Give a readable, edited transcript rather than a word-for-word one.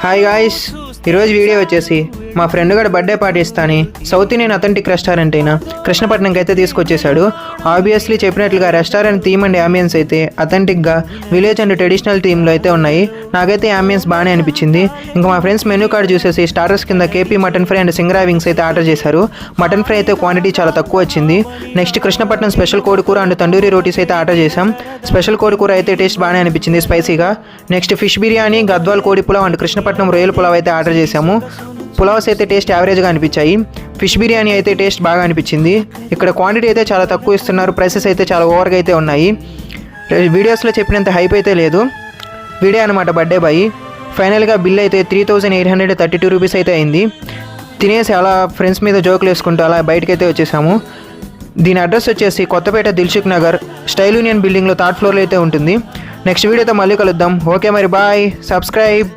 Hi guys, ఈరోజు video వచ్చేసి మా ఫ్రెండ్ గడ బర్త్డే పార్టీ ఇస్తాని సౌత్ ఇండియన్ అథెంటిక్ రెస్టారెంట్ అయినా కృష్ణపట్నంకి అయితే తీసుకొచ్చేసాడు. ఆబ్వియస్లీ చెప్పినట్లుగా రెస్టారెంట్ థీమ్ అండ్ అంబియన్స్ అయితే అథెంటిక్గా విలేజ్ అండ్ ట్రెడిషనల్ థీమ్లో అయితే ఉన్నాయి. నాకైతే అంబియన్స్ బాగానే అనిపించింది. ఇంకా మా ఫ్రెండ్స్ మెనూ కార్డ్ చూసేసి స్టార్టర్స్ కింద KP mutton fry and singara wings అయితే ఆర్డర్ చేశారు. మటన్ ఫ్రై అయితే క్వాంటిటీ చాలా తక్కువ వచ్చింది. నెక్స్ట్ కృష్ణపట్నం స్పెషల్ కోడి కూర అండ్ తండూరి రోటీస్ అయితే ఆర్డర్ చేశాం. స్పెషల్ కోడి కూర అయితే టేస్ట్ బాగానే అనిపించింది, స్పైసీగా. నెక్స్ట్ ఫిష్ బిర్యానీ, గద్వాల్ కోడి పులావ్ అండ్ కృష్ణపట్నం రొయ్యల పులావ్ అయితే ఆర్డర్ చేశాము. పులావ్స్ అయితే టేస్ట్ యావరేజ్గా అనిపించాయి. ఫిష్ బిర్యానీ అయితే టేస్ట్ బాగా అనిపించింది. ఇక్కడ క్వాంటిటీ అయితే చాలా తక్కువ ఇస్తున్నారు, ప్రైసెస్ అయితే చాలా ఓవర్గా అయితే ఉన్నాయి. వీడియోస్లో చెప్పినంత హైప్ అయితే లేదు. వీడియో అనమాట బర్త్డే బాయ్. ఫైనల్గా బిల్ అయితే 3832 రూపీస్ అయితే అయింది. తినేసి అలా ఫ్రెండ్స్ మీద జోకులు వేసుకుంటూ అలా బయటకు అయితే వచ్చేసాము. దీని అడ్రస్ వచ్చేసి కొత్తపేట దిల్సుఖ్ నగర్ స్టైల్ యూనియన్ బిల్డింగ్లో 3rd ఫ్లోర్లో అయితే ఉంటుంది. నెక్స్ట్ వీడియోతో మళ్ళీ కలుద్దాం. ఓకే మరి బాయ్, సబ్స్క్రైబ్.